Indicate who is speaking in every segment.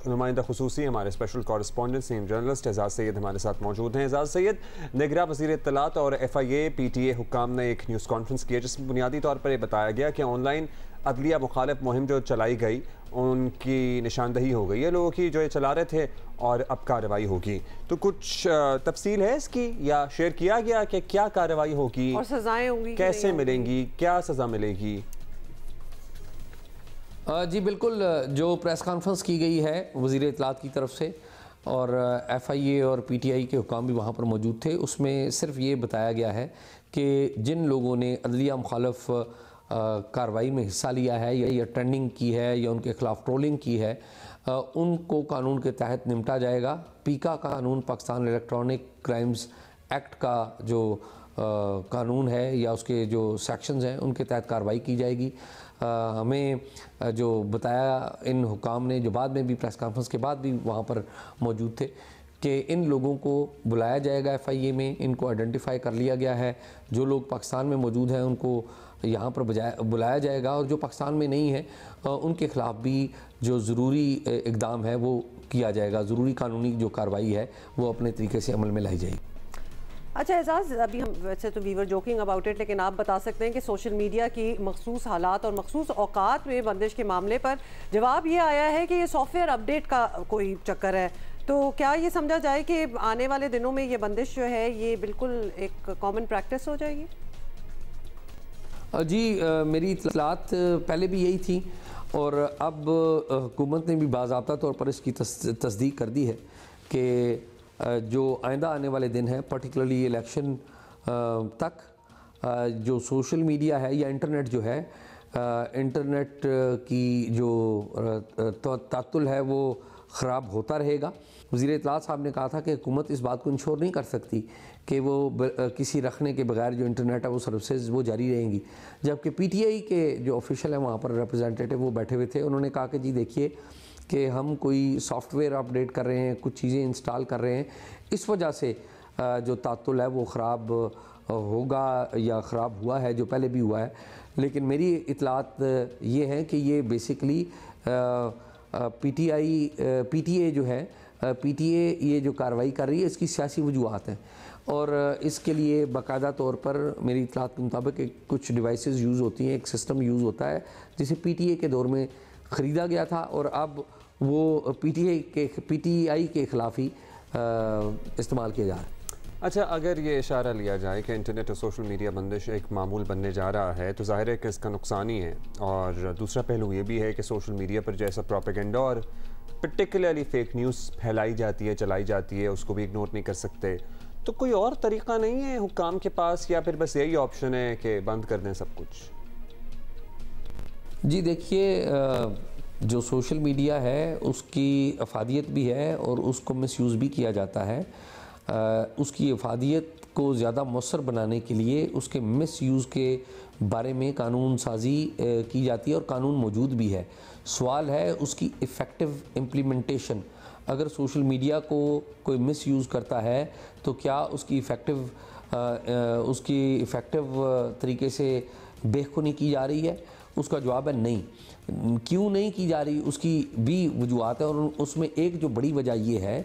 Speaker 1: नुमाइंदा खुसूसी हमारे special correspondent senior journalist Ejaz Syed हमारे साथ मौजूद हैं। एजाज सैयद, निगरान वज़ीर इत्तलात और FIA PTA हुक्काम ने एक न्यूज़ कॉन्फ्रेंस की जिसमें बुनियादी तौर पर यह बताया गया कि ऑनलाइन अदलिया मुखालिफ मुहिम जो चलाई गई उनकी निशानदही हो गई है लोगों की जो ये चला रहे थे और अब कार्रवाई होगी। तो कुछ तफसील है इसकी या शेयर किया गया कि क्या कार्रवाई होगी
Speaker 2: और सजाएं होंगी,
Speaker 1: कैसे मिलेंगी, क्या सज़ा मिलेगी?
Speaker 3: जी बिल्कुल, जो प्रेस कॉन्फ्रेंस की गई है वज़ीर इत्तलात की तरफ से और FIA और PTI के हुक्काम भी वहाँ पर मौजूद थे, उसमें सिर्फ ये बताया गया है कि जिन लोगों ने अदलिया मुखालिफ कार्रवाई में हिस्सा लिया है या ट्रेंडिंग की है या उनके ख़िलाफ़ ट्रोलिंग की है, उनको कानून के तहत निपटा जाएगा। पीका कानून, पाकिस्तान इलेक्ट्रॉनिक क्राइम्स एक्ट का जो कानून है या उसके जो सेक्शंस हैं उनके तहत कार्रवाई की जाएगी। हमें जो बताया इन हुकाम ने, जो बाद में भी प्रेस कॉन्फ्रेंस के बाद भी वहाँ पर मौजूद थे, कि इन लोगों को बुलाया जाएगा FIA में, इनको आइडेंटिफाई कर लिया गया है। जो लोग पाकिस्तान में मौजूद हैं उनको यहाँ पर बुलाया जाएगा और जो पाकिस्तान में नहीं है उनके ख़िलाफ़ भी जो ज़रूरी इक़दाम है वो किया जाएगा। ज़रूरी कानूनी जो कार्रवाई है वो अपने तरीके से अमल में लाई जाएगी।
Speaker 2: अच्छा एजाज, अभी हम वैसे तो we were joking about it, लेकिन आप बता सकते हैं कि सोशल मीडिया की मखसूस हालात और मखसूस औकात में बंदिश के मामले पर जवाब ये आया है कि ये सॉफ्टवेयर अपडेट का कोई चक्कर है। तो क्या ये समझा जाए कि आने वाले दिनों में ये बंदिश जो है ये बिल्कुल एक कॉमन प्रैक्टिस हो जाएगी?
Speaker 3: जी मेरी इत्तलात पहले भी यही थी और अब हुकूमत ने भी बाज़ाब्ता तौर पर इसकी तस्दीक कर दी है कि जो आइंदा आने वाले दिन हैं, पर्टिकुलरली इलेक्शन तक, जो सोशल मीडिया है या इंटरनेट जो है, इंटरनेट की जो तातुल है वो ख़राब होता रहेगा। वज़ीर इत्तलात साहब ने कहा था कि हुकूमत इस बात को इंश्योर नहीं कर सकती कि वो किसी रखने के बगैर जो इंटरनेट है वो सर्विसेज वो जारी रहेंगी। जबकि PTI के जो ऑफिशियल हैं वहाँ पर रिप्रेजेंटेटिव वो बैठे हुए थे, उन्होंने कहा कि जी देखिए कि हम कोई सॉफ्टवेयर अपडेट कर रहे हैं, कुछ चीज़ें इंस्टॉल कर रहे हैं, इस वजह से जो तातुल है वो ख़राब होगा या ख़राब हुआ है, जो पहले भी हुआ है। लेकिन मेरी इत्तलात ये हैं कि ये बेसिकली PTA जो है, PTA ये जो कार्रवाई कर रही है इसकी सियासी वजूहात हैं और इसके लिए बाकायदा तौर पर मेरी इत्तलात के मुताबिक कुछ डिवाइसेस यूज़ होती हैं, एक सिस्टम यूज़ होता है जिसे PTA के दौर में ख़रीदा गया था और अब वो PTI के ख़िलाफ़ ही इस्तेमाल किया जा रहा है।
Speaker 1: अच्छा, अगर ये इशारा लिया जाए कि इंटरनेट और सोशल मीडिया बंदिश एक मामूल बनने जा रहा है तो ज़ाहिर है कि इसका नुकसान ही है, और दूसरा पहलू ये भी है कि सोशल मीडिया पर जैसा प्रोपेगेंडा और पर्टिकुलरली फ़ेक न्यूज़ फैलाई जाती है, चलाई जाती है, उसको भी इग्नोर नहीं कर सकते। तो कोई और तरीक़ा नहीं है हुक्काम के पास, या फिर बस यही ऑप्शन है कि बंद कर दें सब कुछ?
Speaker 3: जी देखिए, जो सोशल मीडिया है उसकी अफादियत भी है और उसको मिसयूज़ भी किया जाता है। उसकी अफादियत को ज़्यादा मौसर बनाने के लिए उसके मिसयूज़ के बारे में कानून साजी की जाती है और कानून मौजूद भी है। सवाल है उसकी इफ़ेक्टिव इम्प्लीमेंटेशन। अगर सोशल मीडिया को कोई मिसयूज़ करता है तो क्या उसकी इफ़ेक्टिव तरीके से बेखुनी की जा रही है? उसका जवाब है नहीं। क्यों नहीं की जा रही, उसकी भी वजूहात है और उसमें एक जो बड़ी वजह ये है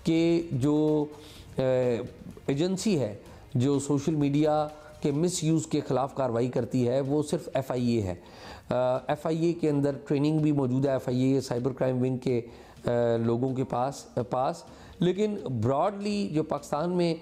Speaker 3: कि जो एजेंसी है जो सोशल मीडिया के मिसयूज़ के ख़िलाफ़ कार्रवाई करती है वो सिर्फ FIA है। FIA के अंदर ट्रेनिंग भी मौजूद है, FIA साइबर क्राइम विंग के लोगों के पास, लेकिन ब्रॉडली जो पाकिस्तान में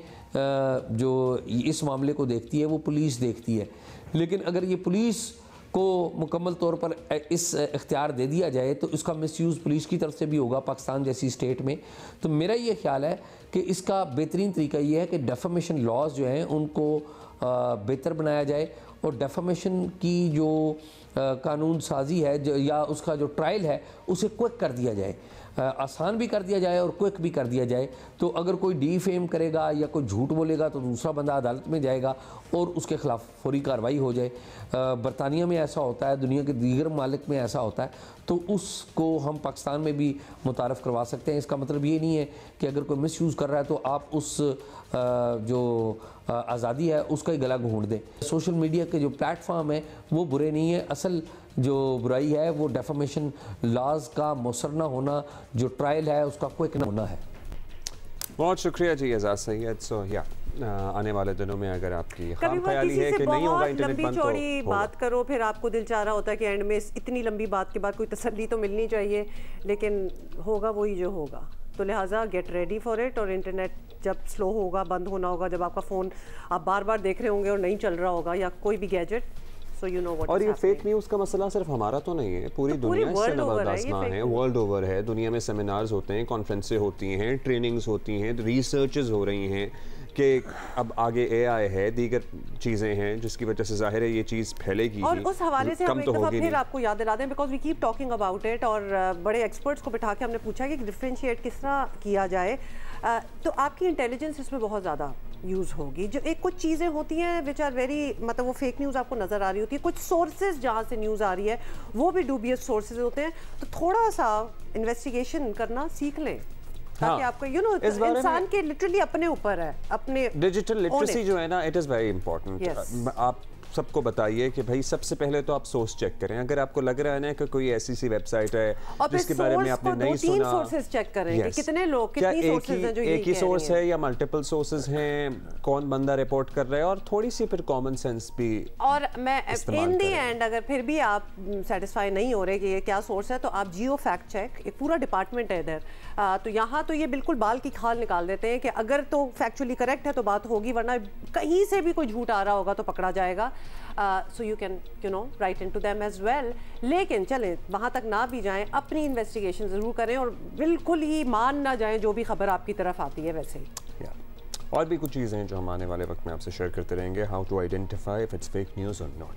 Speaker 3: जो इस मामले को देखती है वो पुलिस देखती है। लेकिन अगर ये पुलिस को मुकम्मल तौर पर इस इख्तियार दे दिया जाए तो इसका मिसयूज़ पुलिस की तरफ से भी होगा पाकिस्तान जैसी स्टेट में। तो मेरा ये ख्याल है कि इसका बेहतरीन तरीका ये है कि डेफामेशन लॉज जो हैं उनको बेहतर बनाया जाए और डेफामेशन की जो कानून साजी है या उसका जो ट्रायल है उसे क्विक कर दिया जाए, आसान भी कर दिया जाए और क्विक भी कर दिया जाए। तो अगर कोई डीफेम करेगा या कोई झूठ बोलेगा तो दूसरा बंदा अदालत में जाएगा और उसके ख़िलाफ़ फौरी कार्रवाई हो जाए। बरतानिया में ऐसा होता है, दुनिया के दीगर मालिक में ऐसा होता है, तो उसको हम पाकिस्तान में भी मुतारफ़ करवा सकते हैं। इसका मतलब ये नहीं है कि अगर कोई मिसयूज़ कर रहा है तो आप उस जो आज़ादी है उसका ही गला घोंट दें। सोशल मीडिया के जो प्लेटफॉर्म है वो बुरे नहीं है, असल जो बुराई है वो डेफामेशन लॉज का मौसर ना होना, जो ट्रायल है उसका क्विक ना होना है।
Speaker 1: बहुत शुक्रिया जी एजाज सैयद। सो या आने वाले दिनों में अगर आपकी खाम ख्याली है कि नहीं होगा इंटरनेट बंद,
Speaker 2: चौड़ी बात करो, फिर आपको दिल चाह रहा होता है कि एंड में इतनी लंबी बात के बाद कोई तसल्ली तो मिलनी चाहिए, लेकिन होगा वही जो होगा। तो लिहाजा गेट रेडी फॉर इट। और इंटरनेट जब स्लो होगा, बंद होना होगा, जब आपका फ़ोन आप बार बार देख रहे होंगे और नहीं चल रहा होगा, या कोई भी gadget, so you know what
Speaker 1: और
Speaker 2: is
Speaker 1: ये
Speaker 2: happening.
Speaker 1: फेक न्यूज़ का मसला सिर्फ हमारा तो नहीं है, पूरी दुनिया इससे नवाज़मा है, वर्ल्ड ओवर है। दुनिया में सेमिनार्स होते हैं, कॉन्फ्रेंसें होती हैं, ट्रेनिंग्स होती हैं, रिसर्चेस हो रही हैं कि अब आगे AI है, दीगर चीज़ें हैं जिसकी वजह से जाहिर है ये चीज़ फैलेगी।
Speaker 2: और उस हवाले से हम एक दफ़ा फिर
Speaker 1: नहीं।
Speaker 2: आपको याद दिला दें, because we keep talking about it, और बड़े एक्सपर्ट्स को बिठा के हमने पूछा कि डिफ्रेंशिएट किस तरह किया जाए। तो आपकी इंटेलिजेंस इसमें बहुत ज़्यादा यूज़ होगी। जो एक कुछ चीज़ें होती हैं विच आर वेरी, मतलब वो फेक न्यूज़ आपको नज़र आ रही होती है, कुछ सोर्सेज जहाँ से न्यूज़ आ रही है वो भी डूबियस सोर्सेज होते हैं, तो थोड़ा सा इन्वेस्टिगेशन करना सीख लें ताकि आपको इंसान के लिटरली अपने ऊपर है, अपने
Speaker 1: डिजिटल लिटरेसी जो है ना, इट इज़ वेरी इंपॉर्टेंट। आप सबको बताइए कि भाई सबसे पहले तो आप सोर्स चेक करें। अगर आपको लग रहा है ना कि कोई ऐसी सी वेबसाइट है जिसके बारे में आपने नहीं सुना,
Speaker 2: सोर्सेज चेक करें कि कितने लोग, कितनी सोर्सेज हैं जो
Speaker 1: एक ही सोर्स है या मल्टीपल सोर्सेज हैं, कौन बंदा रिपोर्ट कर रहा है, और थोड़ी सी फिर कॉमन सेंस भी।
Speaker 2: और मैं इन दी एंड अगर फिर भी आप सेटिस्फाई नहीं हो रहे कि ये क्या सोर्स है, तो आप जियो फैक्ट चेक, एक पूरा डिपार्टमेंट है इधर, तो यहाँ तो ये बिल्कुल बाल की खाल निकाल देते हैं कि अगर तो फैक्चुअली करेक्ट है तो बात होगी, वरना कहीं से भी कोई झूठ आ रहा होगा तो पकड़ा जाएगा। So you can write in to them as well. लेकिन चलें वहाँ तक ना भी जाएं, अपनी इन्वेस्टिगेशन ज़रूर करें और बिल्कुल ही मान ना जाएं जो भी खबर आपकी तरफ आती है। वैसे ही
Speaker 1: और भी कुछ चीज़ें हैं जो हम आने वाले वक्त में आपसे शेयर करते रहेंगे, how to identify if it's fake news और नॉट।